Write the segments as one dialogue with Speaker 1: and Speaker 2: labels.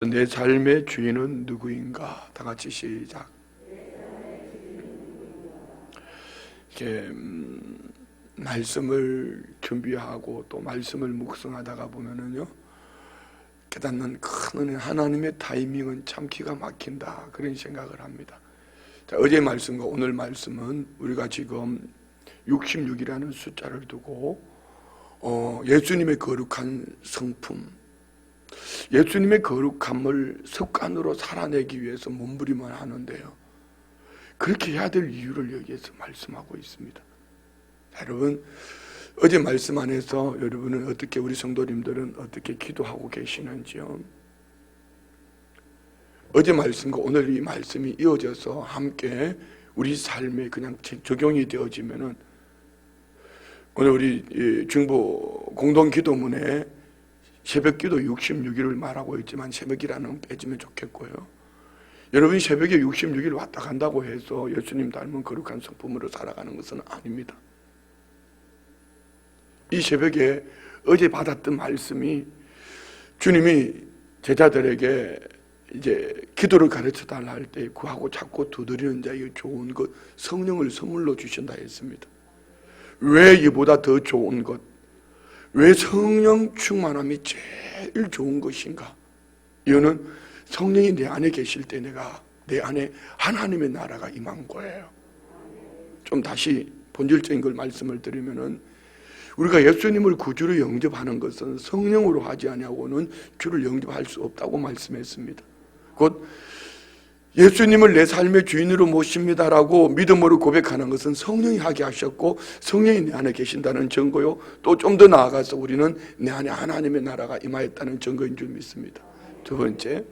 Speaker 1: 내 삶의 주인은 누구인가? 다 같이 시작. 이렇게 말씀을 준비하고 또 말씀을 묵상하다가 보면은요, 깨닫는 큰 은혜, 하나님의 타이밍은 참 기가 막힌다, 그런 생각을 합니다. 자, 어제 말씀과 오늘 말씀은 우리가 지금 66이라는 숫자를 두고 예수님의 거룩한 성품, 예수님의 거룩함을 습관으로 살아내기 위해서 몸부림을 하는데요, 그렇게 해야 될 이유를 여기에서 말씀하고 있습니다. 여러분, 어제 말씀 안에서 여러분은 어떻게, 우리 성도님들은 어떻게 기도하고 계시는지요? 어제 말씀과 오늘 이 말씀이 이어져서 함께 우리 삶에 그냥 적용이 되어지면은, 오늘 우리 중보 공동기도문에 새벽기도 66일을 말하고 있지만 새벽이라는 빼지면 좋겠고요. 여러분이 새벽에 66일 왔다 간다고 해서 예수님 닮은 거룩한 성품으로 살아가는 것은 아닙니다. 이 새벽에 어제 받았던 말씀이, 주님이 제자들에게 이제 기도를 가르쳐 달라 할 때 구하고 찾고 두드리는 자에게 좋은 것, 성령을 선물로 주신다 했습니다. 왜 이보다 더 좋은 것, 왜 성령 충만함이 제일 좋은 것인가? 이유는 성령이 내 안에 계실 때 내 안에 하나님의 나라가 임한 거예요. 좀 다시 본질적인 걸 말씀을 드리면은, 우리가 예수님을 구주로 영접하는 것은 성령으로 하지 아니하고는 주를 영접할 수 없다고 말씀했습니다. 곧 예수님을 내 삶의 주인으로 모십니다라고 믿음으로 고백하는 것은 성령이 하게 하셨고 성령이 내 안에 계신다는 증거요, 또 좀 더 나아가서 우리는 내 안에 하나님의 나라가 임하였다는 증거인 줄 믿습니다. 두 번째,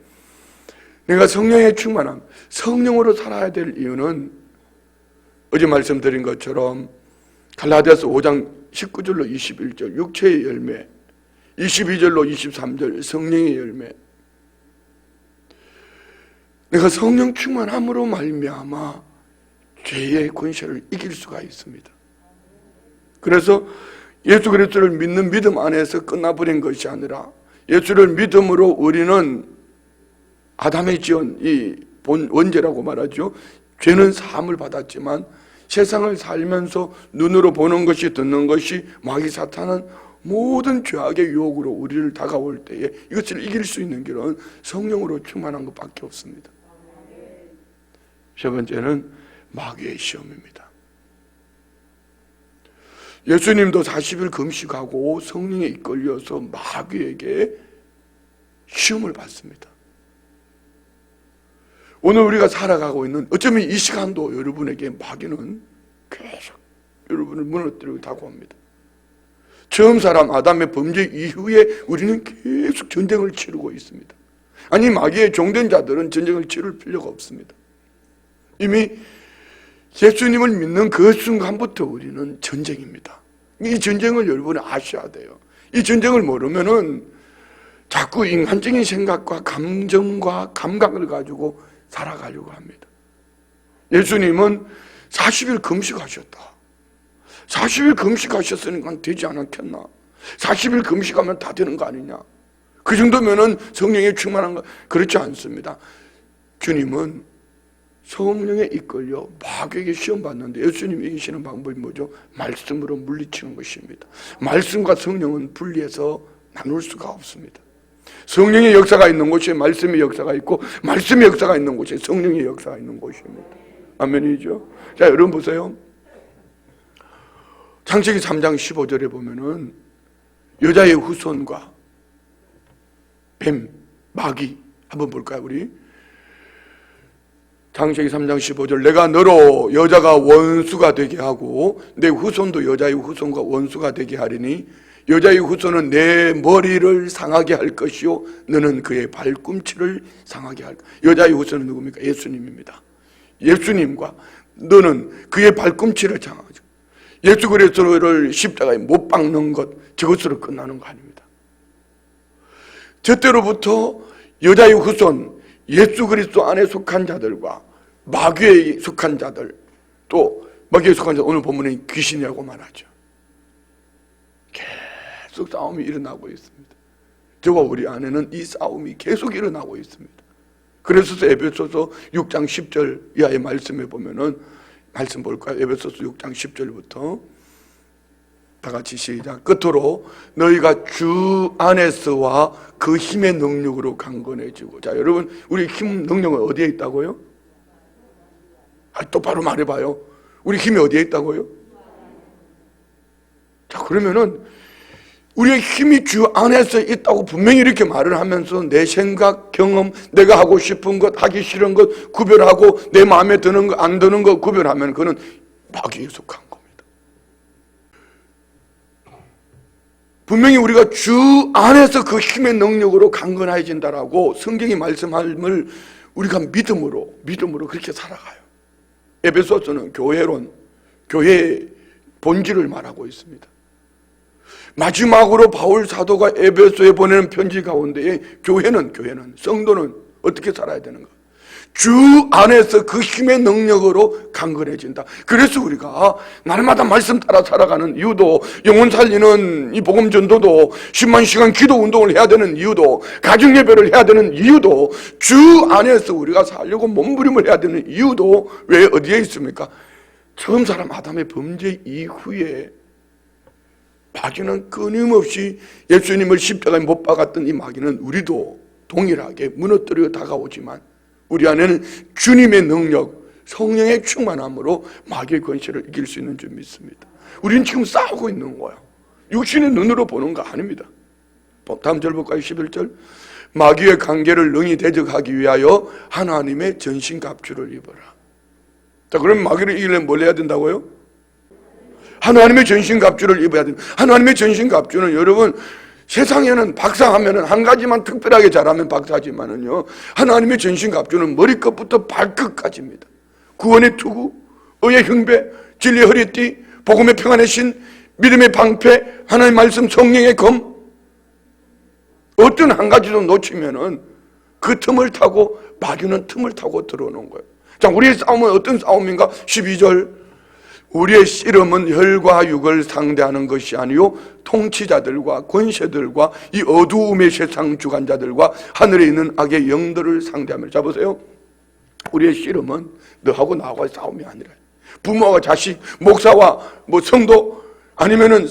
Speaker 1: 내가 성령의 충만함, 성령으로 살아야 될 이유는 어제 말씀드린 것처럼 갈라디아서 5장 19절로 21절 육체의 열매, 22절로 23절 성령의 열매, 내가 성령 충만함으로 말미암아 죄의 권세를 이길 수가 있습니다. 그래서 예수 그리스도를 믿는 믿음 안에서 끝나버린 것이 아니라, 예수를 믿음으로 우리는 아담의 지은 이 본 원죄라고 말하죠, 죄는 사함을 받았지만 세상을 살면서 눈으로 보는 것이, 듣는 것이, 마귀 사탄은 모든 죄악의 유혹으로 우리를 다가올 때에 이것을 이길 수 있는 길은 성령으로 충만한 것밖에 없습니다. 세 번째는 마귀의 시험입니다. 예수님도 40일 금식하고 성령에 이끌려서 마귀에게 시험을 받습니다. 오늘 우리가 살아가고 있는, 어쩌면 이 시간도 여러분에게 마귀는 계속 여러분을 무너뜨리고 다가옵니다. 처음 사람 아담의 범죄 이후에 우리는 계속 전쟁을 치르고 있습니다. 아니, 마귀의 종된 자들은 전쟁을 치를 필요가 없습니다. 이미 예수님을 믿는 그 순간부터 우리는 전쟁입니다. 이 전쟁을 여러분이 아셔야 돼요. 이 전쟁을 모르면은 자꾸 인간적인 생각과 감정과 감각을 가지고 살아가려고 합니다. 예수님은 40일 금식하셨다. 40일 금식하셨으니까 되지 않았겠나? 40일 금식하면 다 되는 거 아니냐? 그 정도면은 성령에 충만한 거, 그렇지 않습니다. 주님은 성령에 이끌려 마귀에게 시험 받는데 예수님이 이기시는 방법이 뭐죠? 말씀으로 물리치는 것입니다. 말씀과 성령은 분리해서 나눌 수가 없습니다. 성령의 역사가 있는 곳에 말씀의 역사가 있고, 말씀의 역사가 있는 곳에 성령의 역사가 있는 곳입니다. 아멘이죠? 자, 여러분 보세요. 창세기 3장 15절에 보면은 여자의 후손과 뱀, 마귀, 한번 볼까요, 우리? 창세기 3장 15절, 내가 너로 여자가 원수가 되게 하고 내 후손도 여자의 후손과 원수가 되게 하리니 여자의 후손은 내 머리를 상하게 할 것이요 너는 그의 발꿈치를 상하게 할 것이다. 여자의 후손은 누굽니까? 예수님입니다. 예수님과 너는 그의 발꿈치를 상하죠. 예수 그리스도를 십자가에 못 박는 것, 저것으로 끝나는 거 아닙니다. 저때로부터 여자의 후손, 예수 그리스도 안에 속한 자들과 마귀에 속한 자들, 또 마귀에 속한 자들, 오늘 본문에 귀신이라고 말하죠. 계속 싸움이 일어나고 있습니다. 저와 우리 안에는 이 싸움이 계속 일어나고 있습니다. 그래서 에베소서 6장 10절 이하의 말씀에 보면은, 말씀 볼까요? 에베소서 6장 10절부터 다 같이 시작. 끝으로 너희가 주 안에서와 그 힘의 능력으로 강건해지고. 자, 여러분, 우리 힘 능력은 어디에 있다고요? 똑바로 말해봐요. 우리 힘이 어디에 있다고요? 자, 그러면은 우리의 힘이 주 안에서 있다고 분명히 이렇게 말을 하면서 내 생각, 경험, 내가 하고 싶은 것, 하기 싫은 것 구별하고 내 마음에 드는 것, 안 드는 것 구별하면 그는 마귀에 속한 겁니다. 분명히 우리가 주 안에서 그 힘의 능력으로 강건해진다라고 성경이 말씀함을 우리가 믿음으로 그렇게 살아가요. 에베소서는 교회론, 교회의 본질을 말하고 있습니다. 마지막으로 바울 사도가 에베소에 보내는 편지 가운데에 교회는 성도는 어떻게 살아야 되는가? 주 안에서 그 힘의 능력으로 강건해진다. 그래서 우리가 날마다 말씀 따라 살아가는 이유도, 영혼 살리는 이 복음 전도도, 10만 시간 기도 운동을 해야 되는 이유도, 가정 예배를 해야 되는 이유도, 주 안에서 우리가 살려고 몸부림을 해야 되는 이유도 왜 어디에 있습니까? 처음 사람 아담의 범죄 이후에 마귀는 끊임없이 예수님을 십자가에 못 박았던 이 마귀는 우리도 동일하게 무너뜨려 다가오지만 우리 안에는 주님의 능력, 성령의 충만함으로 마귀의 권세를 이길 수 있는 줄 믿습니다. 우리는 지금 싸우고 있는 거예요. 육신의 눈으로 보는 거 아닙니다. 다음 절 볼까요? 11절. 마귀의 관계를 능히 대적하기 위하여 하나님의 전신갑주를 입어라. 자, 그럼 마귀를 이기려면 뭘 해야 된다고요? 하나님의 전신갑주를 입어야 됩니다. 하나님의 전신갑주는 여러분, 세상에는 박사하면은 한 가지만 특별하게 잘하면 박사지만은요, 하나님의 전신갑주는 머리끝부터 발끝까지입니다. 구원의 투구, 의의 흉배, 진리의 허리띠, 복음의 평안의 신, 믿음의 방패, 하나님의 말씀, 성령의 검. 어떤 한 가지도 놓치면은 그 틈을 타고 마귀는 틈을 타고 들어오는 거예요. 자, 우리의 싸움은 어떤 싸움인가? 12절. 우리의 씨름은 혈과 육을 상대하는 것이 아니요 통치자들과 권세들과 이 어두움의 세상 주관자들과 하늘에 있는 악의 영들을 상대하며. 자, 보세요. 우리의 씨름은 너하고 나하고의 싸움이 아니라 부모와 자식, 목사와 성도, 아니면은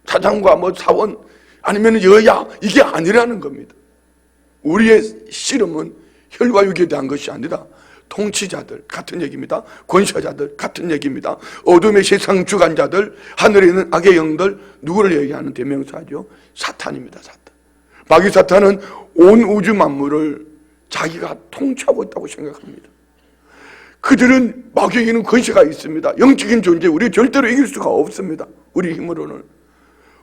Speaker 1: 사장과 사원, 아니면은 여야, 이게 아니라는 겁니다. 우리의 씨름은 혈과 육에 대한 것이 아니라 통치자들 같은 얘기입니다. 권세자들 같은 얘기입니다. 어둠의 세상 주관자들, 하늘에 있는 악의 영들, 누구를 얘기하는 대명사죠? 사탄입니다. 사탄. 마귀 사탄은 온 우주 만물을 자기가 통치하고 있다고 생각합니다. 그들은 마귀에게는 권세가 있습니다. 영적인 존재, 우리 절대로 이길 수가 없습니다. 우리 힘으로는.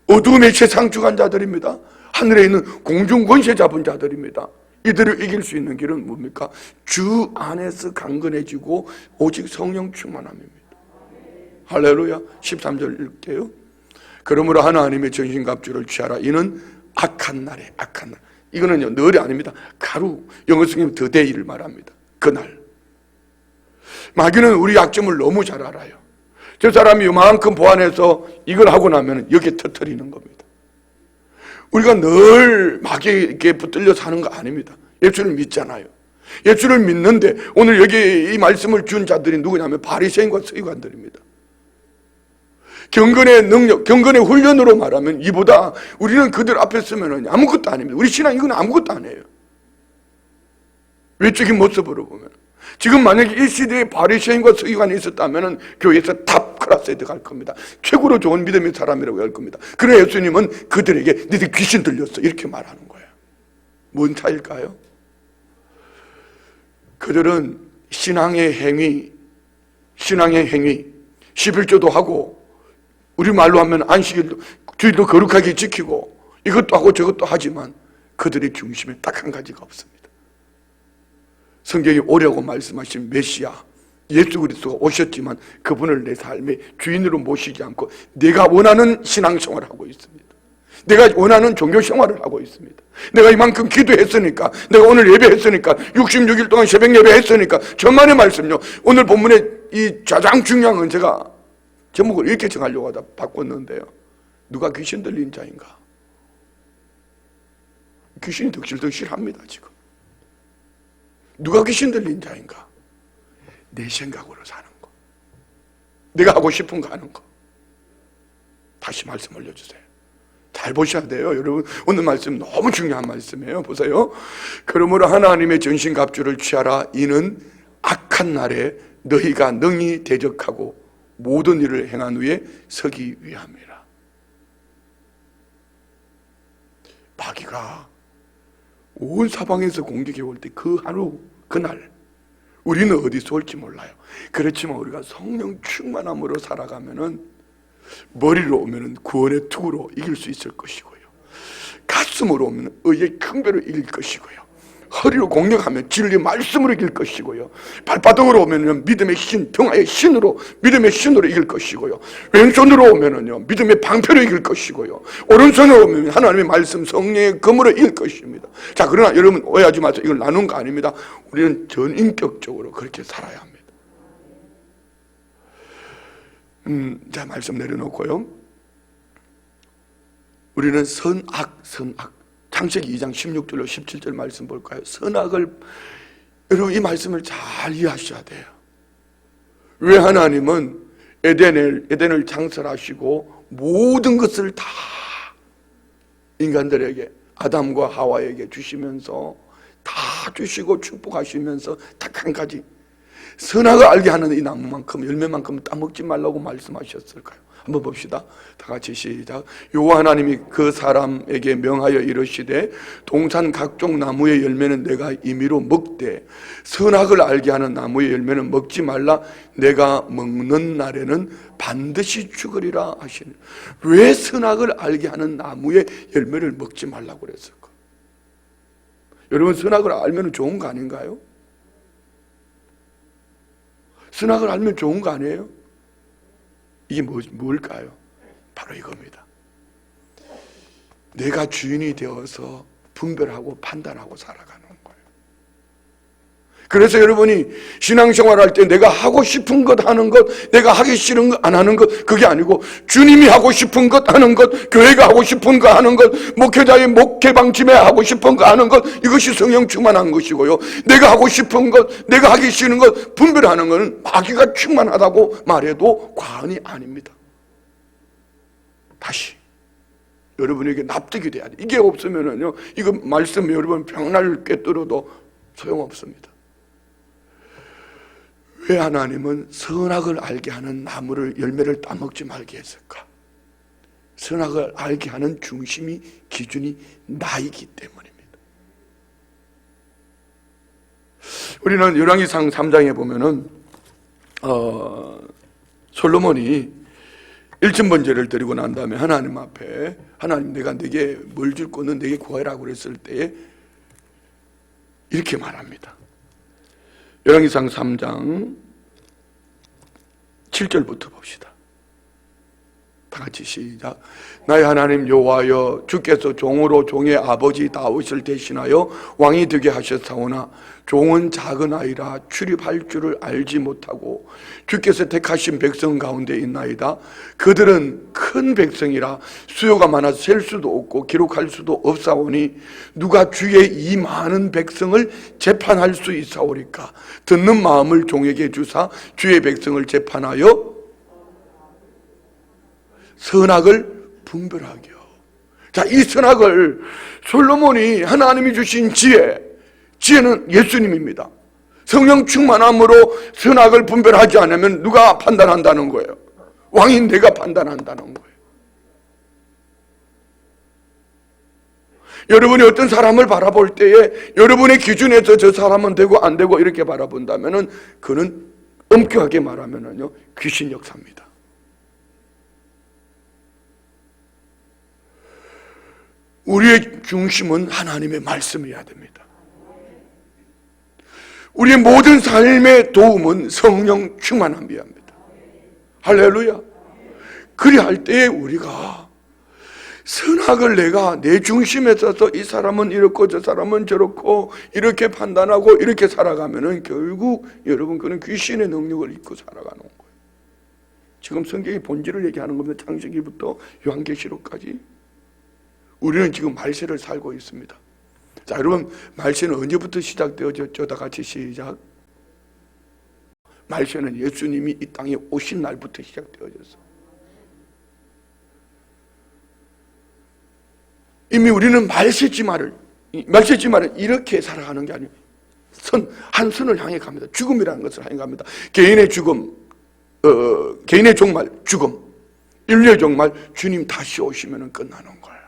Speaker 1: 어둠의 세상 주관자들입니다. 하늘에 있는 공중 권세 잡은 자들입니다. 이들을 이길 수 있는 길은 뭡니까? 주 안에서 강건해지고 오직 성령 충만함입니다. 할렐루야. 13절 읽게요. 그러므로 하나님의 전신갑주를 취하라. 이는 악한 날에, 악한 날. 이거는요, 늘이 아닙니다. 가루, 영어 성경 the day를 말합니다. 그날. 마귀는 우리 약점을 너무 잘 알아요. 저 사람이 이만큼 보완해서 이걸 하고 나면 여기에 터뜨리는 겁니다. 우리가 늘 마귀에게 붙들려 사는 거 아닙니다. 예수를 믿잖아요. 예수를 믿는데 오늘 여기 이 말씀을 준 자들이 누구냐면 바리새인과 서기관들입니다. 경건의 능력, 경건의 훈련으로 말하면 이보다 우리는 그들 앞에 서면 아무것도 아닙니다. 우리 신앙 이건 아무것도 아니에요. 외적인 모습으로 보면. 지금 만약에 이 시대에 바리새인과 서기관이 있었다면 교회에서 탑 클래스에 들어갈 겁니다. 최고로 좋은 믿음의 사람이라고 할 겁니다. 그래 예수님은 그들에게 너희들 귀신 들렸어 이렇게 말하는 거예요. 뭔 차일까요? 그들은 신앙의 행위, 11조도 하고 우리 말로 하면 안식일도 주일도 거룩하게 지키고 이것도 하고 저것도 하지만 그들의 중심에 딱 한 가지가 없습니다. 성경이 오라고 말씀하신 메시아 예수 그리스도가 오셨지만 그분을 내 삶의 주인으로 모시지 않고 내가 원하는 신앙생활을 하고 있습니다. 내가 원하는 종교생활을 하고 있습니다. 내가 이만큼 기도했으니까, 내가 오늘 예배했으니까, 66일 동안 새벽 예배했으니까, 천만의 말씀요. 오늘 본문에 이 가장 중요한 건 제가 제목을 이렇게 정하려고 하다 바꿨는데요. 누가 귀신 들린 자인가? 귀신이 득실득실합니다. 지금 누가 귀신 들린 자인가? 내 생각으로 사는 거, 내가 하고 싶은 거 하는 거. 다시 말씀 올려주세요. 잘 보셔야 돼요. 여러분, 오늘 말씀 너무 중요한 말씀이에요. 보세요. 그러므로 하나님의 전신갑주를 취하라. 이는 악한 날에 너희가 능히 대적하고 모든 일을 행한 후에 서기 위함이라. 마귀가 온 사방에서 공격해 올 때 그 하루, 그날 우리는 어디서 올지 몰라요. 그렇지만 우리가 성령 충만함으로 살아가면은 머리로 오면은 구원의 투구로 이길 수 있을 것이고요, 가슴으로 오면 의의 큰배로 이길 것이고요, 허리로 공격하면 진리 말씀으로 이길 것이고요, 발바닥으로 오면은 믿음의 신, 평화의 신으로, 믿음의 신으로 이길 것이고요, 왼손으로 오면은요 믿음의 방패로 이길 것이고요, 오른손으로 오면 하나님의 말씀 성령의 검으로 이길 것입니다. 자, 그러나 여러분 오해하지 마세요. 이걸 나눈 거 아닙니다. 우리는 전인격적으로 그렇게 살아야 합니다. 자, 말씀 내려놓고요, 우리는 선악, 창세기 2장 16절로 17절 말씀 볼까요? 선악을, 여러분 이 말씀을 잘 이해하셔야 돼요. 왜 하나님은 에덴을 창설하시고 모든 것을 다 인간들에게, 아담과 하와에게 주시면서 다 주시고 축복하시면서 딱 한 가지, 선악을 알게 하는 이 나무만큼, 열매만큼 따먹지 말라고 말씀하셨을까요? 한번 봅시다. 다 같이 시작. 여호와 하나님이 그 사람에게 명하여 이르시되 동산 각종 나무의 열매는 내가 임의로 먹되 선악을 알게 하는 나무의 열매는 먹지 말라. 내가 먹는 날에는 반드시 죽으리라 하시네. 왜 선악을 알게 하는 나무의 열매를 먹지 말라고 그랬을까? 여러분, 선악을 알면 좋은 거 아닌가요? 선악을 알면 좋은 거 아니에요? 이게 뭘까요? 바로 이겁니다. 내가 주인이 되어서 분별하고 판단하고 살아가는 거예요. 그래서 여러분이 신앙생활 할 때 내가 하고 싶은 것 하는 것, 내가 하기 싫은 것 안 하는 것, 그게 아니고 주님이 하고 싶은 것 하는 것, 교회가 하고 싶은 거 하는 것, 목회자의 목회 방침에 하고 싶은 거 하는 것, 이것이 성령 충만한 것이고요, 내가 하고 싶은 것, 내가 하기 싫은 것 분별하는 것은 마귀가 충만하다고 말해도 과언이 아닙니다. 다시 여러분에게 납득이 돼야 돼. 이게 없으면은요, 이거 말씀 여러분 병날 꿰뚫어도 소용없습니다. 왜 하나님은 선악을 알게 하는 나무를, 열매를 따먹지 말게 했을까? 선악을 알게 하는 중심이, 기준이 나이기 때문입니다. 우리는 열왕기상 3장에 보면은 솔로몬이 일천번제를 드리고 난 다음에 하나님 앞에, 하나님 내가 내게 뭘 줄 거는 내게 구하라고 그랬을 때에 이렇게 말합니다. 열왕기상 3장 7절부터 봅시다. 다 같이 시작. 나의 하나님 여호와여, 주께서 종으로 종의 아버지 다윗을 대신하여 왕이 되게 하셨사오나 종은 작은 아이라 출입할 줄을 알지 못하고 주께서 택하신 백성 가운데 있나이다. 그들은 큰 백성이라 수요가 많아서 셀 수도 없고 기록할 수도 없사오니 누가 주의 이 많은 백성을 재판할 수 있사오리까? 듣는 마음을 종에게 주사 주의 백성을 재판하여 선악을 분별하게. 자, 이 선악을 솔로몬이 하나님이 주신 지혜는 예수님입니다. 성령 충만함으로 선악을 분별하지 않으면 누가 판단한다는 거예요? 왕인 내가 판단한다는 거예요. 여러분이 어떤 사람을 바라볼 때에 여러분의 기준에서 저 사람은 되고 안 되고 이렇게 바라본다면은 그는 엄격하게 말하면은요, 귀신 역사입니다. 우리의 중심은 하나님의 말씀이어야 됩니다. 우리의 모든 삶의 도움은 성령 충만함이어야 합니다. 할렐루야. 그리야 할 때에 우리가 선악을 내가 내 중심에 서서 이 사람은 이렇고 저 사람은 저렇고 이렇게 판단하고 이렇게 살아가면은 결국 여러분 그는 귀신의 능력을 입고 살아가는 거예요. 지금 성경의 본질을 얘기하는 겁니다. 창세기부터 요한계시록까지. 우리는 지금 말세를 살고 있습니다. 자, 여러분, 말세는 언제부터 시작되어졌죠? 다 같이 시작. 말세는 예수님이 이 땅에 오신 날부터 시작되어졌어. 이미 우리는 말세지만은 이렇게 살아가는 게 아니에요. 한 선을 향해 갑니다. 죽음이라는 것을 향해 갑니다. 개인의 죽음, 개인의 종말, 죽음, 인류의 종말, 주님 다시 오시면 끝나는 거예요.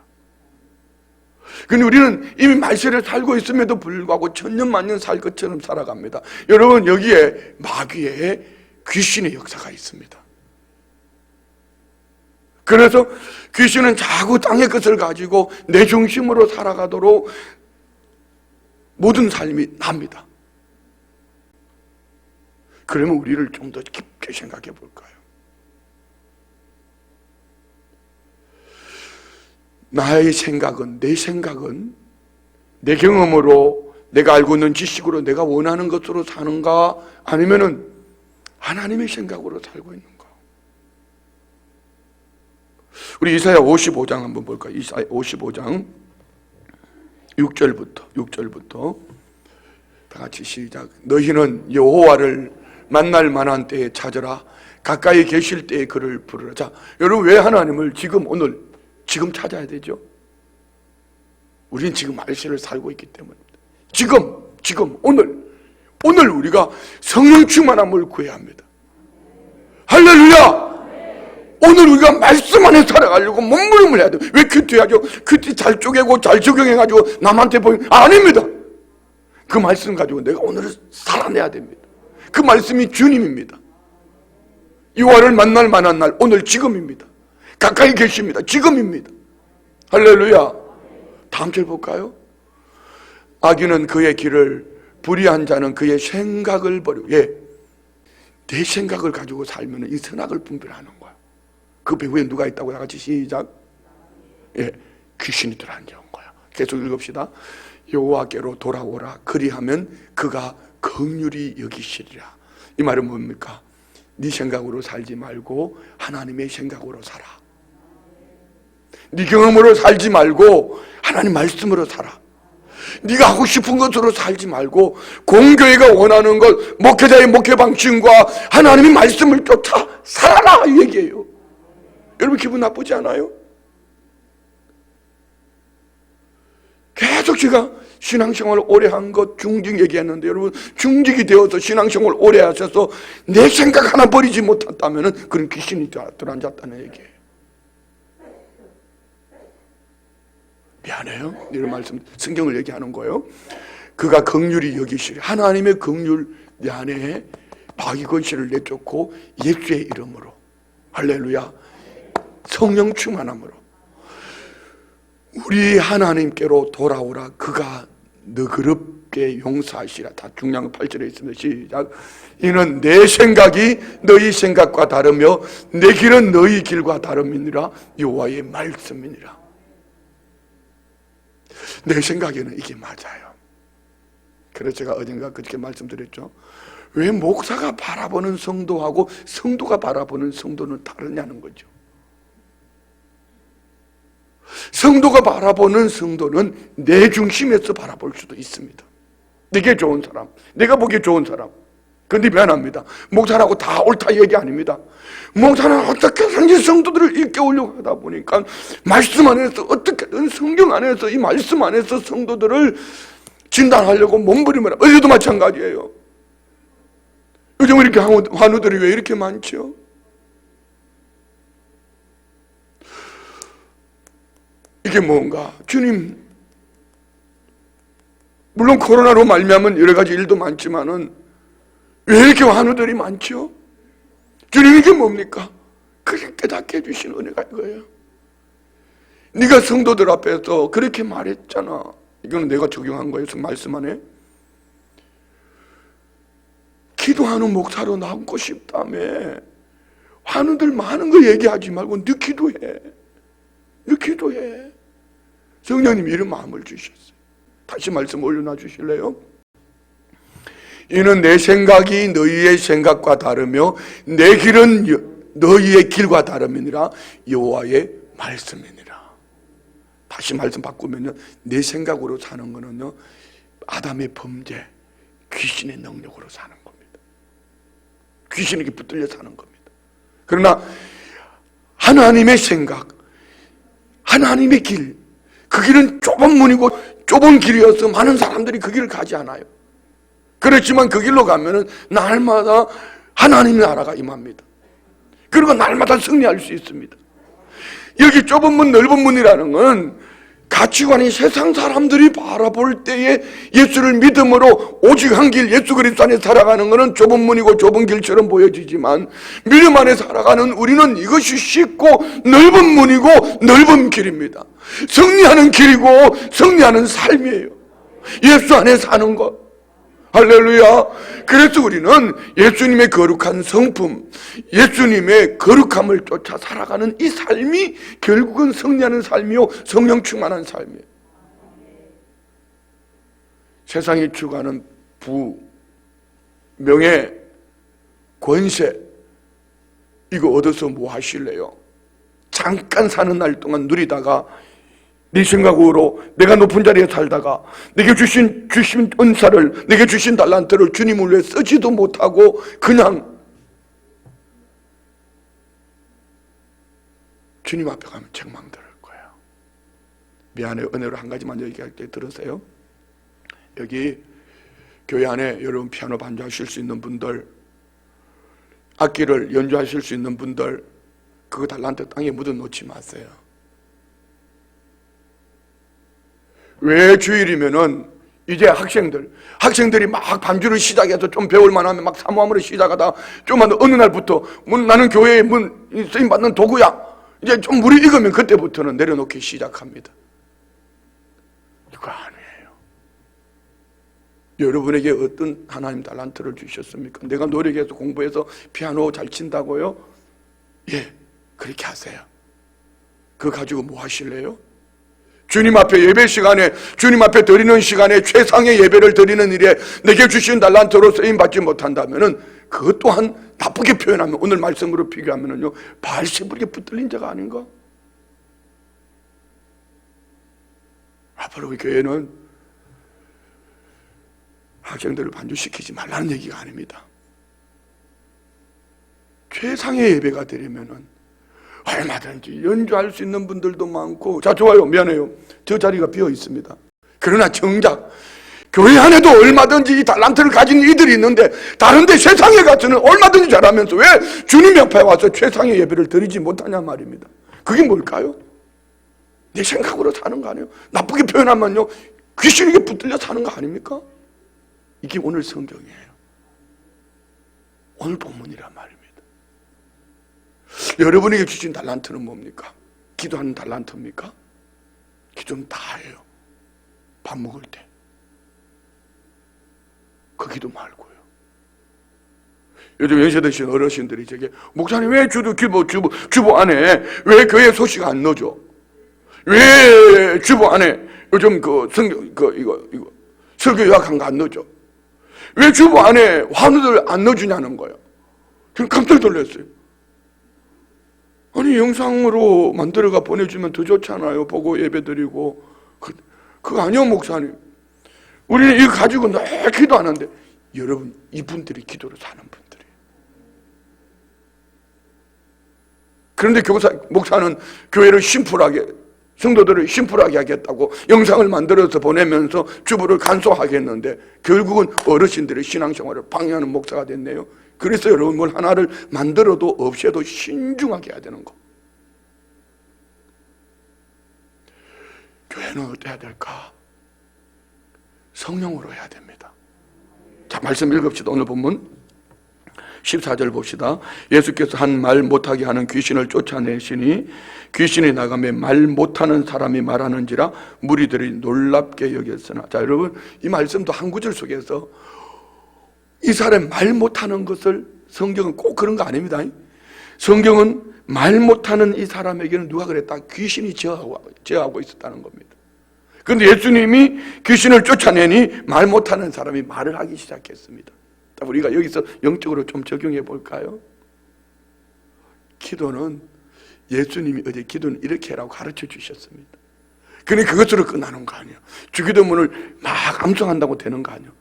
Speaker 1: 근데 우리는 이미 말세를 살고 있음에도 불구하고 천년 만년 살 것처럼 살아갑니다. 여러분, 여기에 마귀의 귀신의 역사가 있습니다. 그래서 귀신은 자꾸 땅의 것을 가지고 내 중심으로 살아가도록 모든 삶이 납니다. 그러면 우리를 좀 더 깊게 생각해 볼까요? 나의 생각은, 내 경험으로, 내가 알고 있는 지식으로, 내가 원하는 것으로 사는가? 아니면은 하나님의 생각으로 살고 있는가? 우리 이사야 55장 한번 볼까요? 이사야 55장 6절부터 다 같이 시작. 너희는 여호와를 만날 만한 때에 찾으라. 가까이 계실 때에 그를 부르라. 자, 여러분, 왜 하나님을 지금 찾아야 되죠? 우리는 지금 말세를 살고 있기 때문입니다. 지금 오늘 우리가 성령 충만함을 구해야 합니다. 할렐루야! 오늘 우리가 말씀 안에 살아가려고 몸부림을 해야 돼요. 왜 큐티하죠? 큐티 잘 쪼개고 잘 적용해가지고 남한테 보이면 아닙니다. 그 말씀 가지고 내가 오늘을 살아내야 됩니다. 그 말씀이 주님입니다. 여호와를 만날 만한 날, 오늘 지금입니다. 가까이 계십니다. 지금입니다. 할렐루야. 다음 절 볼까요? 악인은 그의 길을, 불의한 자는 그의 생각을 버리고, 내 생각을 가지고 살면 이 선악을 분별하는 거야. 그 배후에 누가 있다고? 다 같이 시작. 귀신이 들어앉은 거야. 계속 읽읍시다. 여호와께로 돌아오라. 그리하면 그가 긍휼히 여기시리라. 이 말은 뭡니까? 네 생각으로 살지 말고 하나님의 생각으로 살아. 네 경험으로 살지 말고 하나님 말씀으로 살아. 네가 하고 싶은 것으로 살지 말고 공교회가 원하는 것, 목회자의 목회 방식과 하나님의 말씀을 쫓아 살아라, 이 얘기예요. 여러분, 기분 나쁘지 않아요? 계속 제가 신앙생활을 오래 한 것 중직 얘기했는데, 여러분, 중직이 되어서 신앙생활을 오래 하셔서 내 생각 하나 버리지 못했다면 그런 귀신이 들어앉았다는 얘기예요. 미안해요. 이런 말씀, 성경을 얘기하는 거예요. 그가 긍휼히 여기시리. 하나님의 긍휼 내 안에 마귀 권세를 내쫓고 예수의 이름으로, 할렐루야, 성령 충만함으로 우리 하나님께로 돌아오라. 그가 너그럽게 용서하시라. 다 중요한 8절에 있습니다. 시작. 이는 내 생각이 너희 생각과 다르며 내 길은 너희 길과 다름이니라. 여호와의 말씀이니라. 내 생각에는 이게 맞아요. 그래서 제가 어딘가 그렇게 말씀드렸죠. 왜 목사가 바라보는 성도하고 성도가 바라보는 성도는 다르냐는 거죠. 성도가 바라보는 성도는 내 중심에서 바라볼 수도 있습니다. 내게 좋은 사람, 내가 보기에 좋은 사람. 그런데 미안합니다. 목사라고 다 옳다 얘기 아닙니다. 목사는 어떻게든지 성도들을 일깨우려고 하다 보니까 말씀 안에서 어떻게든 성경 안에서 이 말씀 안에서 성도들을 진단하려고 몸부림을 해요. 어제도 마찬가지예요. 요즘 이렇게 환우들이 왜 이렇게 많죠? 이게 뭔가? 주님, 물론 코로나로 말미암은 여러 가지 일도 많지만은 왜 이렇게 환우들이 많죠? 주님, 이게 뭡니까? 그렇게 깨닫게 해주신 은혜가 이거예요. 네가 성도들 앞에서 그렇게 말했잖아. 이거는 내가 적용한 거예요. 말씀 안에. 기도하는 목사로 남고 싶다며. 환우들 많은 거 얘기하지 말고 너 기도해. 너 기도해. 성령님이 이런 마음을 주셨어요. 다시 말씀 올려놔 주실래요? 이는 내 생각이 너희의 생각과 다르며 내 길은 너희의 길과 다름이니라. 여호와의 말씀이니라. 다시 말씀 바꾸면요, 내 생각으로 사는 거는요, 아담의 범죄, 귀신의 능력으로 사는 겁니다. 귀신에게 붙들려 사는 겁니다. 그러나 하나님의 생각, 하나님의 길, 그 길은 좁은 문이고 좁은 길이어서 많은 사람들이 그 길을 가지 않아요. 그렇지만 그 길로 가면은 날마다 하나님의 나라가 임합니다. 그리고 날마다 승리할 수 있습니다. 여기 좁은 문, 넓은 문이라는 건 가치관이 세상 사람들이 바라볼 때에 예수를 믿음으로 오직 한 길 예수 그리스도 안에 살아가는 것은 좁은 문이고 좁은 길처럼 보여지지만, 믿음 안에 살아가는 우리는 이것이 쉽고 넓은 문이고 넓은 길입니다. 승리하는 길이고 승리하는 삶이에요. 예수 안에 사는 것. 할렐루야. 그래서 우리는 예수님의 거룩한 성품, 예수님의 거룩함을 쫓아 살아가는 이 삶이 결국은 승리하는 삶이요, 성령 충만한 삶이에요. 세상이 추구하는 부, 명예, 권세, 이거 얻어서 뭐 하실래요? 잠깐 사는 날 동안 누리다가 네 생각으로 내가 높은 자리에 살다가 내게 주신 은사를, 내게 주신 달란트를 주님을 위해 쓰지도 못하고 그냥 주님 앞에 가면 책망들을 거예요. 미안해요. 은혜로 한 가지만 얘기할 때 들으세요. 여기 교회 안에 여러분 피아노 반주하실 수 있는 분들, 악기를 연주하실 수 있는 분들, 그거 달란트 땅에 묻어 놓지 마세요. 왜 주일이면은 이제 학생들이 막 반주를 시작해서 좀 배울 만하면 막 사모함으로 시작하다 좀만 더 어느 날부터 나는 교회에 쓰임 받는 도구야, 이제 좀 물이 익으면 그때부터는 내려놓기 시작합니다. 이거 아니에요. 여러분에게 어떤 하나님 달란트를 주셨습니까? 내가 노력해서 공부해서 피아노 잘 친다고요? 예, 그렇게 하세요. 그거 가지고 뭐 하실래요? 주님 앞에 예배 시간에, 주님 앞에 드리는 시간에 최상의 예배를 드리는 일에 내게 주신 달란트로 쓰임받지 못한다면은, 그것 또한 나쁘게 표현하면, 오늘 말씀으로 비교하면은요, 바알세불에게 붙들린 자가 아닌가? 앞으로 우리 교회는 학생들을 반주시키지 말라는 얘기가 아닙니다. 최상의 예배가 되려면은 얼마든지 연주할 수 있는 분들도 많고, 자, 좋아요. 미안해요. 저 자리가 비어 있습니다. 그러나 정작 교회 안에도 얼마든지 이 달란트를 가진 이들이 있는데, 다른데 세상에 가서는 얼마든지 잘하면서 왜 주님 옆에 와서 최상의 예배를 드리지 못하냐 말입니다. 그게 뭘까요? 내 생각으로 사는 거 아니에요? 나쁘게 표현하면요, 귀신에게 붙들려 사는 거 아닙니까? 이게 오늘 성경이에요. 오늘 본문이란 말입니다. 여러분에게 주신 달란트는 뭡니까? 기도하는 달란트입니까? 기도는 다 해요. 밥 먹을 때 그 기도 말고요. 요즘 연세 드신 어르신들이 제게, 목사님 왜 주보 안에 왜 교회 소식 안 넣어줘? 왜 주보 안에 요즘 그 성경 이거 설교 요약한 거 안 넣어줘? 왜 주보 안에 환우들 안 넣어주냐는 거예요. 저는 깜짝 놀랐어요. 아니, 영상으로 만들어가 보내주면 더 좋잖아요. 보고 예배드리고. 그거 아니요, 목사님. 우리는 이거 가지고 늘 기도하는데, 여러분, 이분들이 기도로 사는 분들이에요. 그런데 목사는 교회를 심플하게, 성도들을 심플하게 하겠다고 영상을 만들어서 보내면서 주부를 간소하겠는데, 결국은 어르신들의 신앙생활을 방해하는 목사가 됐네요. 그래서 여러분, 뭘 하나를 만들어도 없애도 신중하게 해야 되는 거. 교회는 어때야 될까? 성령으로 해야 됩니다. 자, 말씀 읽읍시다. 오늘 본문 14절 봅시다. 예수께서 한 말 못하게 하는 귀신을 쫓아내시니 귀신이 나가며 말 못하는 사람이 말하는지라 무리들이 놀랍게 여겼으나. 자, 여러분, 이 말씀도 한 구절 속에서 이 사람이 말 못하는 것을, 성경은 꼭 그런 거 아닙니다. 성경은 말 못하는 이 사람에게는 누가 그랬다? 귀신이 제어하고 있었다는 겁니다. 그런데 예수님이 귀신을 쫓아내니 말 못하는 사람이 말을 하기 시작했습니다. 우리가 여기서 영적으로 좀 적용해 볼까요? 기도는, 예수님이 어제 기도는 이렇게 하라고 가르쳐 주셨습니다. 그러니 그것으로 끝나는 거 아니에요. 주기도문을 막 암송한다고 되는 거 아니에요.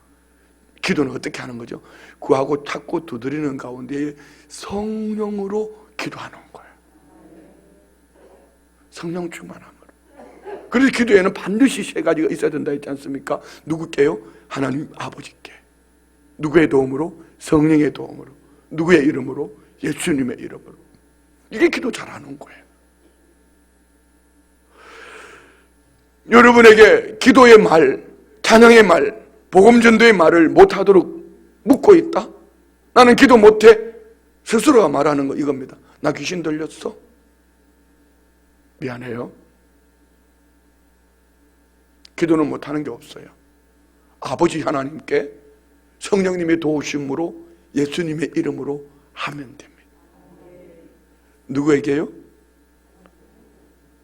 Speaker 1: 기도는 어떻게 하는 거죠? 구하고 찾고 두드리는 가운데 성령으로 기도하는 거예요. 성령 충만함으로. 그래서 기도에는 반드시 세 가지가 있어야 된다 했지 않습니까? 누구께요? 하나님 아버지께. 누구의 도움으로? 성령의 도움으로. 누구의 이름으로? 예수님의 이름으로. 이게 기도 잘하는 거예요. 여러분에게 기도의 말, 찬양의 말, 복음전도의 말을 못하도록 묻고 있다? 나는 기도 못해? 스스로가 말하는 거 이겁니다. 나 귀신 들렸어? 미안해요. 기도는 못하는 게 없어요. 아버지 하나님께 성령님의 도우심으로 예수님의 이름으로 하면 됩니다. 누구에게요?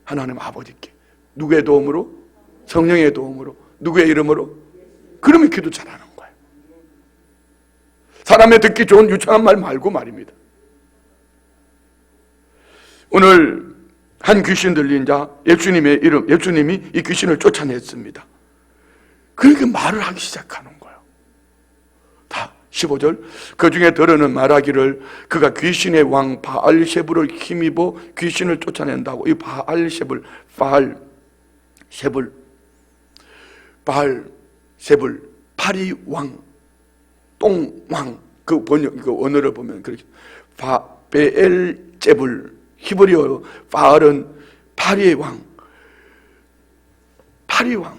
Speaker 1: 하나님 아버지께. 누구의 도움으로? 성령의 도움으로. 누구의 이름으로? 그러면 기도 잘하는 거예요. 사람의 듣기 좋은 유창한 말 말고 말입니다. 오늘 한 귀신 들린 자, 예수님의 이름, 예수님이 이 귀신을 쫓아냈습니다. 그러니까 말을 하기 시작하는 거예요. 다 15절. 그 중에 더러는 말하기를 그가 귀신의 왕 바알셰불을 힘입어 귀신을 쫓아낸다고. 이 바알셰불, 바알셰불, 파리 왕, 똥왕. 그 번역, 그 언어를 보면 그렇게 베엘제불. 히브리어로 바알은 파리의 왕. 파리 왕.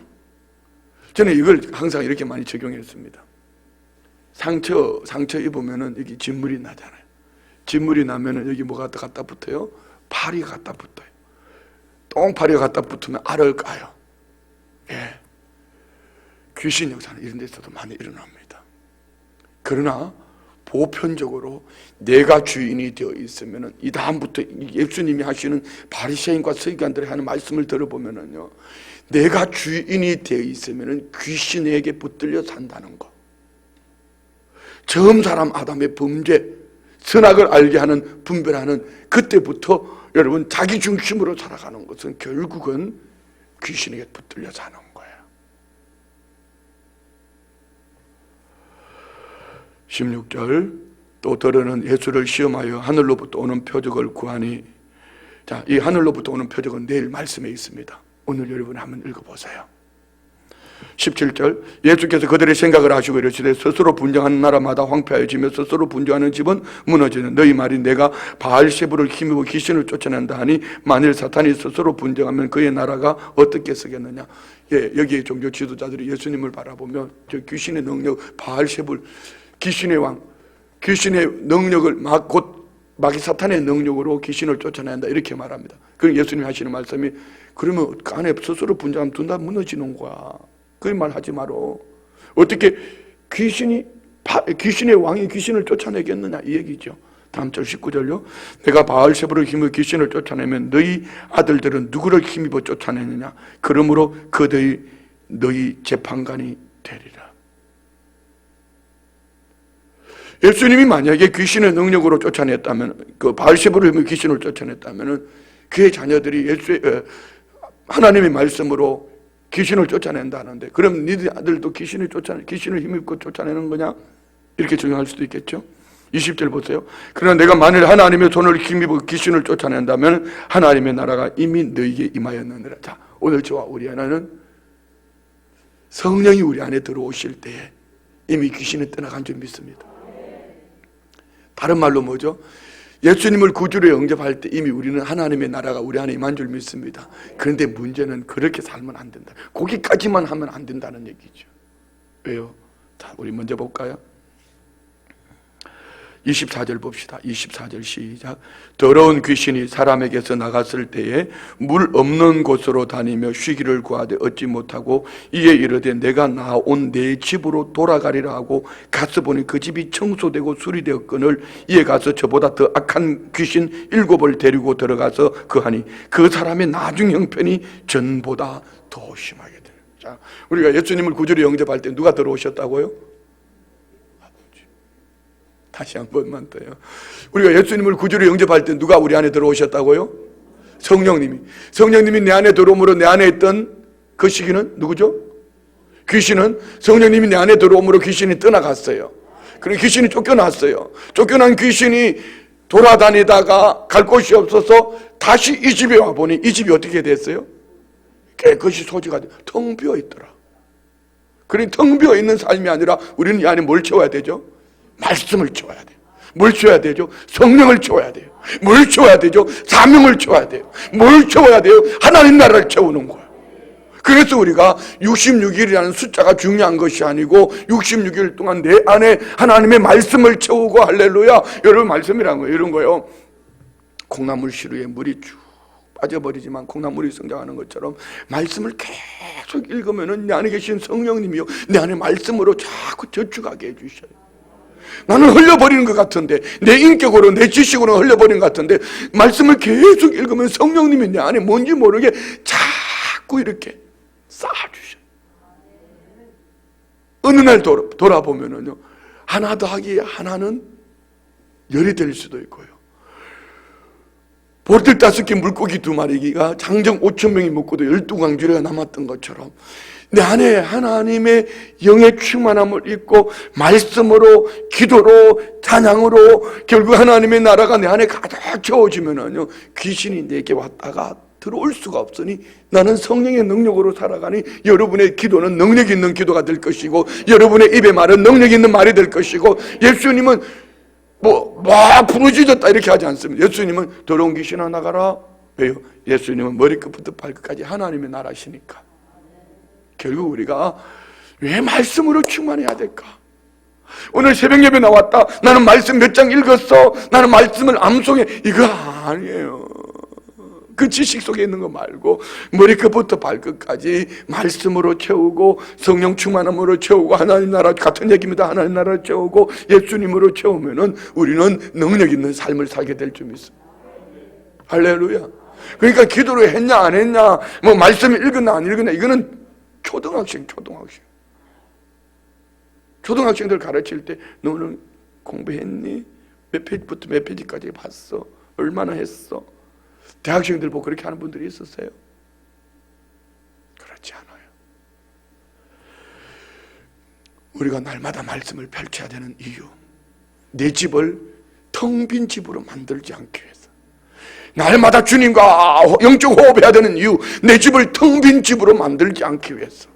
Speaker 1: 저는 이걸 항상 이렇게 많이 적용했습니다. 상처 입으면은 여기 진물이 나잖아요. 진물이 나면은 여기 뭐가 갖다 붙어요? 파리가 갖다 붙어요. 똥파리가 갖다 붙으면 알을 까요. 예. 귀신 역사는 이런 데서도 많이 일어납니다. 그러나 보편적으로 내가 주인이 되어 있으면은 이 다음부터 예수님이 하시는 바리새인과 서기관들이 하는 말씀을 들어보면은요, 내가 주인이 되어 있으면은 귀신에게 붙들려 산다는 거. 처음 사람 아담의 범죄, 선악을 알게 하는 분별하는 그때부터 여러분 자기 중심으로 살아가는 것은 결국은 귀신에게 붙들려 사는 거예요. 16절. 또 더러는 예수를 시험하여 하늘로부터 오는 표적을 구하니. 자, 이 하늘로부터 오는 표적은 내일 말씀에 있습니다. 오늘 여러분 한번 읽어보세요. 17절. 예수께서 그들의 생각을 아시고 이르시되 스스로 분쟁하는 나라마다 황폐하여지며 스스로 분쟁하는 집은 무너지는. 너희 말이 내가 바알셰불을 힘입어 귀신을 쫓아낸다 하니 만일 사탄이 스스로 분쟁하면 그의 나라가 어떻게 쓰겠느냐. 예, 여기에 종교 지도자들이 예수님을 바라보며 저 귀신의 능력, 바알셰불, 귀신의 왕, 귀신의 능력을 곧 마귀 사탄의 능력으로 귀신을 쫓아낸다 이렇게 말합니다. 그 예수님이 하시는 말씀이 그러면 안에 스스로 분쟁하면 둘 다 무너지는 거야. 그 말 하지 마라. 어떻게 귀신의 왕이 귀신을 쫓아내겠느냐 이 얘기죠. 다음 절 19절요. 내가 바알셰불을 힘입어 귀신을 쫓아내면 너희 아들들은 누구를 힘입어 쫓아내느냐. 그러므로 그들이 너희 재판관이 되리라. 예수님이 만약에 귀신의 능력으로 쫓아냈다면, 그 바알셰불을 힘입어 귀신을 쫓아냈다면 그의 자녀들이 하나님의 말씀으로 귀신을 쫓아낸다는데, 그럼 니들 아들도 귀신을 힘입고 쫓아내는 거냐? 이렇게 적용할 수도 있겠죠. 20절 보세요. 그러나 내가 만일 하나님의 손을 힘입어 귀신을 쫓아낸다면 하나님의 나라가 이미 너희에게 임하였느니라. 자, 오늘 저와 우리 안에는 성령이 우리 안에 들어오실 때에 이미 귀신은 떠나간 줄 믿습니다. 다른 말로 뭐죠? 예수님을 구주로 영접할 때 이미 우리는 하나님의 나라가 우리 안에 임한 줄 믿습니다. 그런데 문제는 그렇게 살면 안 된다. 거기까지만 하면 안 된다는 얘기죠. 왜요? 자, 우리 먼저 볼까요? 24절 봅시다. 24절 시작. 더러운 귀신이 사람에게서 나갔을 때에 물 없는 곳으로 다니며 쉬기를 구하되 얻지 못하고 이에 이르되 내가 나온 내 집으로 돌아가리라 하고 가서 보니 그 집이 청소되고 수리되었거늘 이에 가서 저보다 더 악한 귀신 7을 데리고 들어가서 그하니 그 사람의 나중 형편이 전보다 더 심하게 되는. 자, 우리가 예수님을 구주로 영접할 때 누가 들어오셨다고요? 다시 한 번만 더요. 우리가 예수님을 구주로 영접할 때 누가 우리 안에 들어오셨다고요? 성령님이 내 안에 들어옴으로 내 안에 있던 그 시기는 누구죠? 귀신은 성령님이 내 안에 들어옴으로 귀신이 떠나갔어요. 그리고 귀신이 쫓겨났어요. 쫓겨난 귀신이 돌아다니다가 갈 곳이 없어서 다시 이 집에 와보니 이 집이 어떻게 됐어요? 깨끗이 소지가 돼. 텅 비어 있더라. 그러니 텅 비어 있는 삶이 아니라 우리는 이 안에 뭘 채워야 되죠? 말씀을 채워야 돼요. 뭘 채워야 되죠? 성령을 채워야 돼요. 뭘 채워야 되죠? 사명을 채워야 돼요. 뭘 채워야 돼요? 하나님 나라를 채우는 거예요. 그래서 우리가 66일이라는 숫자가 중요한 것이 아니고 66일 동안 내 안에 하나님의 말씀을 채우고, 할렐루야. 여러분, 말씀이란 거예요. 이런 거요. 콩나물 시루에 물이 쭉 빠져버리지만 콩나물이 성장하는 것처럼 말씀을 계속 읽으면은 내 안에 계신 성령님이요, 내 안에 말씀으로 자꾸 저축하게 해주셔요. 나는 흘려버리는 것 같은데, 내 인격으로 내 지식으로 흘려버리는 것 같은데, 말씀을 계속 읽으면 성령님이 내 안에 뭔지 모르게 자꾸 이렇게 쌓아주셔요. 어느 날 돌아보면은요, 하나 더하기 하나는 열이 될 수도 있고요. 볼들 5개 물고기 2마리가 장정 5,000명이 먹고도 12광주리가 남았던 것처럼 내 안에 하나님의 영의 충만함을 입고 말씀으로, 기도로, 찬양으로 결국 하나님의 나라가 내 안에 가득 채워지면은요, 귀신이 내게 왔다가 들어올 수가 없으니 나는 성령의 능력으로 살아가니 여러분의 기도는 능력 있는 기도가 될 것이고, 여러분의 입의 말은 능력 있는 말이 될 것이고, 예수님은 막 부르짖었다 이렇게 하지 않습니다. 예수님은 더러운 귀신아 나가라. 왜요? 예수님은 머리끝부터 발끝까지 하나님의 나라시니까. 결국 우리가 왜 말씀으로 충만해야 될까? 오늘 새벽 예배 나왔다, 나는 말씀 몇 장 읽었어, 나는 말씀을 암송해, 이거 아니에요. 그 지식 속에 있는 거 말고 머리끝부터 발끝까지 말씀으로 채우고, 성령 충만함으로 채우고, 하나님 나라, 같은 얘기입니다. 하나님 나라를 채우고 예수님으로 채우면은 우리는 능력 있는 삶을 살게 될 줄 믿습니다. 할렐루야. 그러니까 기도를 했냐 안 했냐, 뭐 말씀을 읽었나 안 읽었나, 이거는 초등학생들 가르칠 때 너는 공부했니? 몇 페이지부터 몇 페이지까지 봤어? 얼마나 했어? 대학생들 보고 그렇게 하는 분들이 있었어요? 그렇지 않아요. 우리가 날마다 말씀을 펼쳐야 되는 이유, 내 집을 텅 빈 집으로 만들지 않기 위해서. 날마다 주님과 영적 호흡해야 되는 이유, 내 집을 텅 빈 집으로 만들지 않기 위해서.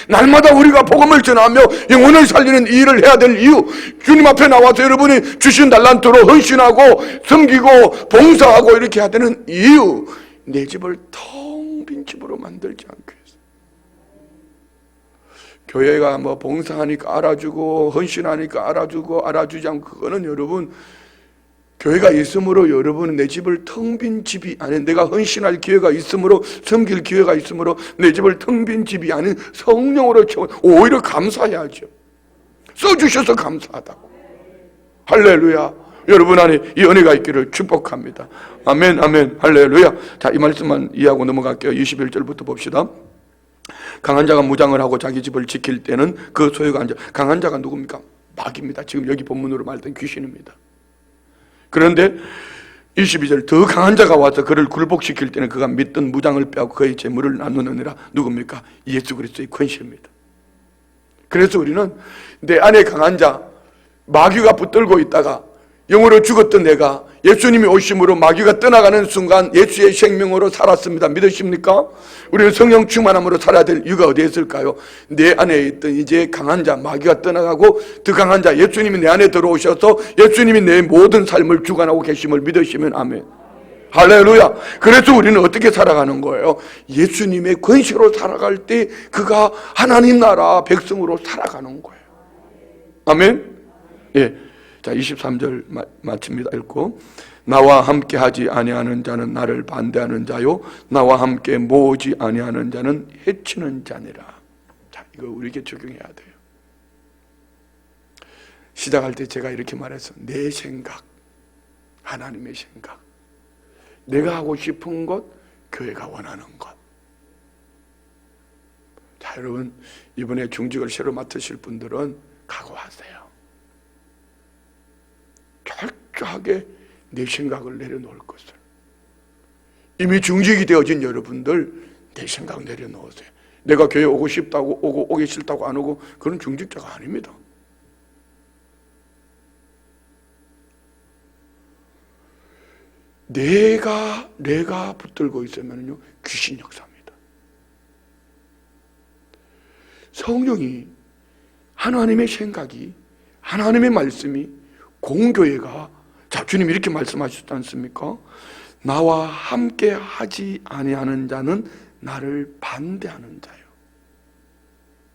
Speaker 1: 날마다 우리가 복음을 전하며 영혼을 살리는 일을 해야 될 이유, 주님 앞에 나와서 여러분이 주신 달란트로 헌신하고 섬기고 봉사하고 이렇게 해야 되는 이유, 내 집을 텅 빈 집으로 만들지 않기 위해서. 교회가 뭐 봉사하니까 알아주고 헌신하니까 알아주고 알아주지 않고, 그거는 여러분, 교회가 있으므로 여러분은 내 집을 텅 빈 집이 아닌, 내가 헌신할 기회가 있으므로, 섬길 기회가 있으므로 내 집을 텅 빈 집이 아닌 성령으로 채워, 오히려 감사해야죠. 써주셔서 감사하다고. 할렐루야. 여러분 안에 이 은혜가 있기를 축복합니다. 아멘, 아멘, 할렐루야. 자, 이 말씀만 이해하고 넘어갈게요. 21절부터 봅시다. 강한 자가 무장을 하고 자기 집을 지킬 때는 그 소유가 안 자. 강한 자가 누굽니까? 마귀입니다. 지금 여기 본문으로 말했던 귀신입니다. 그런데 22절, 더 강한 자가 와서 그를 굴복시킬 때는 그가 믿던 무장을 빼앗고 그의 재물을 나누느니라. 누굽니까? 예수 그리스도의 권세입니다. 그래서 우리는 내 안에 강한 자, 마귀가 붙들고 있다가 영으로 죽었던 내가 예수님이 오심으로 마귀가 떠나가는 순간 예수의 생명으로 살았습니다. 믿으십니까? 우리는 성령 충만함으로 살아야 될 이유가 어디에 있을까요? 내 안에 있던 이제 강한 자, 마귀가 떠나가고 더 강한 자, 예수님이 내 안에 들어오셔서 예수님이 내 모든 삶을 주관하고 계심을 믿으시면 아멘. 할렐루야. 그래서 우리는 어떻게 살아가는 거예요? 예수님의 권세로 살아갈 때 그가 하나님 나라 백성으로 살아가는 거예요. 아멘. 예. 자, 23절 마칩니다. 읽고, 나와 함께 하지 아니하는 자는 나를 반대하는 자요, 나와 함께 모으지 아니하는 자는 해치는 자니라. 자, 이거 우리에게 적용해야 돼요. 시작할 때 제가 이렇게 말했어. 내 생각, 하나님의 생각, 내가 하고 싶은 것, 교회가 원하는 것. 자, 여러분, 이번에 중직을 새로 맡으실 분들은 각오하세요. 철저하게 내 생각을 내려놓을 것을. 이미 중직이 되어진 여러분들, 내 생각 내려놓으세요. 내가 교회 오고 싶다고 오고 오기 싫다고 안 오고 그런 중직자가 아닙니다. 내가 붙들고 있으면요 귀신 역사입니다. 성령이, 하나님의 생각이, 하나님의 말씀이, 공교회가, 자 주님 이렇게 말씀하셨지 않습니까? 나와 함께 하지 아니하는 자는 나를 반대하는 자요.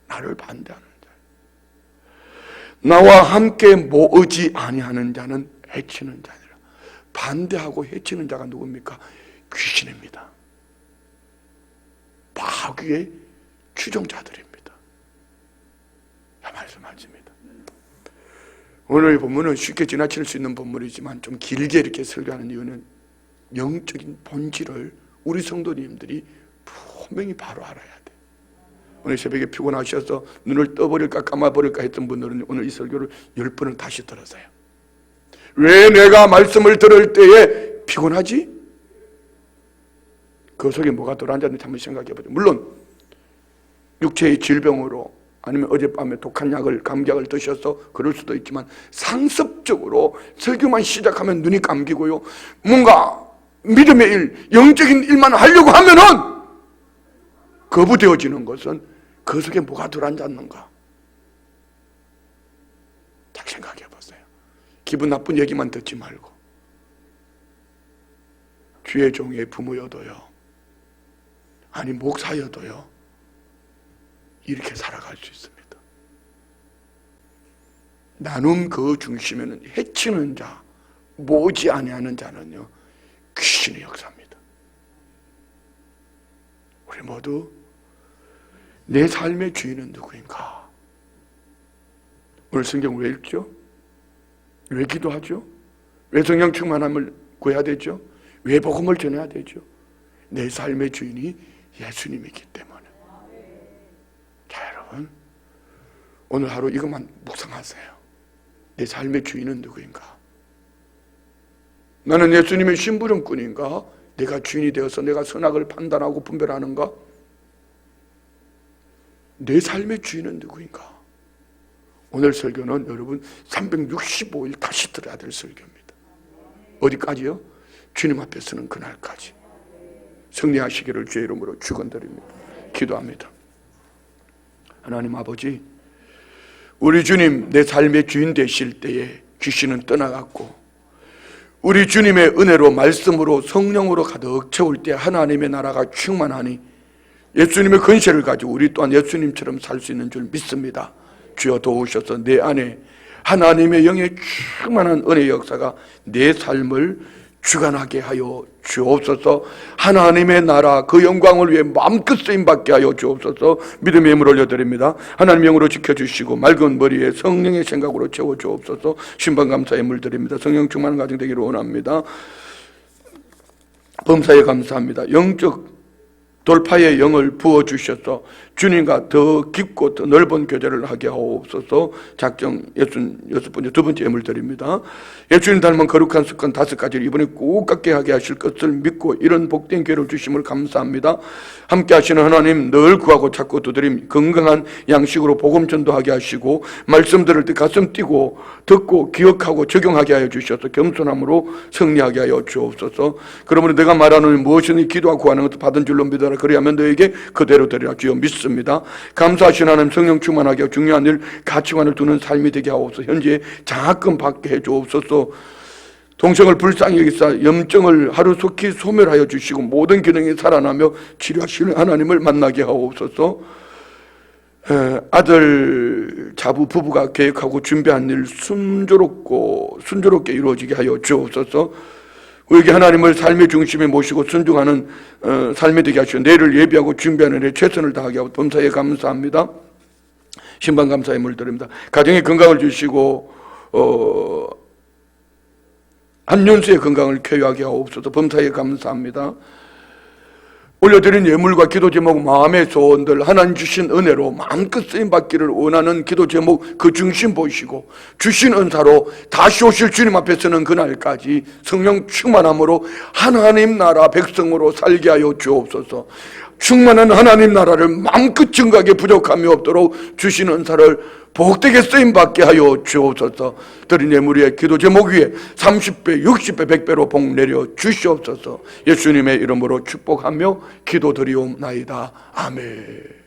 Speaker 1: 나를 반대하는 자요. 나와 함께 모으지 아니하는 자는 해치는 자니라. 반대하고 해치는 자가 누굽니까? 귀신입니다. 마귀의 추종자들입니다. 말씀하십니다. 오늘 본문은 쉽게 지나칠 수 있는 본문이지만 좀 길게 이렇게 설교하는 이유는 영적인 본질을 우리 성도님들이 분명히 바로 알아야 돼. 오늘 새벽에 피곤하셔서 눈을 떠버릴까 감아버릴까 했던 분들은 오늘 이 설교를 10번을 다시 들으세요. 왜 내가 말씀을 들을 때에 피곤하지? 그 속에 뭐가 들어앉았는지 한번 생각해보죠. 물론 육체의 질병으로 아니면 어젯밤에 독한 약을, 감기약을 드셔서 그럴 수도 있지만 상습적으로 설교만 시작하면 눈이 감기고요, 뭔가 믿음의 일, 영적인 일만 하려고 하면은 거부되어지는 것은 그 속에 뭐가 들어앉았는가? 잘 생각해 보세요. 기분 나쁜 얘기만 듣지 말고 주의 종의 부모여도요, 아니 목사여도요, 이렇게 살아갈 수 있습니다. 나눔 그 중심에는 해치는 자, 모으지 아니하는 자는요 귀신의 역사입니다. 우리 모두 내 삶의 주인은 누구인가? 오늘 성경 왜 읽죠? 왜 기도하죠? 왜 성령 충만함을 구해야 되죠? 왜 복음을 전해야 되죠? 내 삶의 주인이 예수님이기 때문에. 자 여러분, 오늘 하루 이것만 묵상하세요. 내 삶의 주인은 누구인가? 나는 예수님의 심부름꾼인가? 내가 주인이 되어서 내가 선악을 판단하고 분별하는가? 내 삶의 주인은 누구인가? 오늘 설교는 여러분 365일 다시 들어야 될 설교입니다. 어디까지요? 주님 앞에 서는 그날까지. 승리하시기를 주의 이름으로 축원드립니다. 기도합니다. 하나님 아버지, 우리 주님 내 삶의 주인 되실 때에 귀신은 떠나갔고, 우리 주님의 은혜로 말씀으로 성령으로 가득 채울 때 하나님의 나라가 충만하니 예수님의 권세를 가지고 우리 또한 예수님처럼 살 수 있는 줄 믿습니다. 주여 도우셔서 내 안에 하나님의 영의 충만한 은혜의 역사가 내 삶을 주관하게 하여 주옵소서. 하나님의 나라 그 영광을 위해 마음껏 쓰임받게 하여 주옵소서. 믿음의 힘을 올려드립니다. 하나님의 영으로 지켜주시고 맑은 머리에 성령의 생각으로 채워주옵소서. 신방감사의 물드립니다. 성령 충만한 가정 되기를 원합니다. 범사에 감사합니다. 영적 돌파의 영을 부어주셔서 주님과 더 깊고 더 넓은 교제를 하게 하옵소서. 작정 66번째 두 번째 예물 드립니다. 예수님 닮은 거룩한 습관 5가지를 이번에 꼭 갖게 하게 하실 것을 믿고 이런 복된 기회를 주심을 감사합니다. 함께 하시는 하나님 늘 구하고 찾고 두드림 건강한 양식으로 복음 전도하게 하시고 말씀 들을 때 가슴 뛰고 듣고 기억하고 적용하게 하여 주셔서 겸손함으로 승리하게 하여 주옵소서. 그러므로 내가 말하는 무엇이든 기도하고 구하는 것도 받은 줄로 믿어라. 그리하면 너에게 그대로 되리라. 주여 믿습니다. 감사하신 하나님 성령 충만하게 하고 중요한 일 가치관을 두는 삶이 되게 하옵소서. 현재 장학금 받게 해 주옵소서. 동성을 불쌍히 여기사 염증을 하루속히 소멸하여 주시고 모든 기능이 살아나며 치료하시는 하나님을 만나게 하옵소서. 아들 자부 부부가 계획하고 준비한 일 순조롭게 이루어지게 하여 주옵소서. 우리에게 하나님을 삶의 중심에 모시고 순종하는 삶이 되게 하시고 내일을 예비하고 준비하는 일에 최선을 다하게 하고 범사에 감사합니다. 신방 감사의 물드립니다. 가정에 건강을 주시고 한윤수의 건강을 쾌유하게 하옵소서. 범사에 감사합니다. 올려드린 예물과 기도 제목, 마음의 소원들 하나님 주신 은혜로 마음껏 쓰임받기를 원하는 기도 제목 그 중심 보시고 주신 은사로 다시 오실 주님 앞에 서는 그날까지 성령 충만함으로 하나님 나라 백성으로 살게 하여 주옵소서. 충만한 하나님 나라를 마음껏 증거하게 부족함이 없도록 주신 은사를 복되게 쓰임받게 하여 주옵소서. 드린 예물 위에 기도 제목 위에 30배, 60배, 100배로 복 내려 주시옵소서. 예수님의 이름으로 축복하며 기도드리옵나이다. 아멘.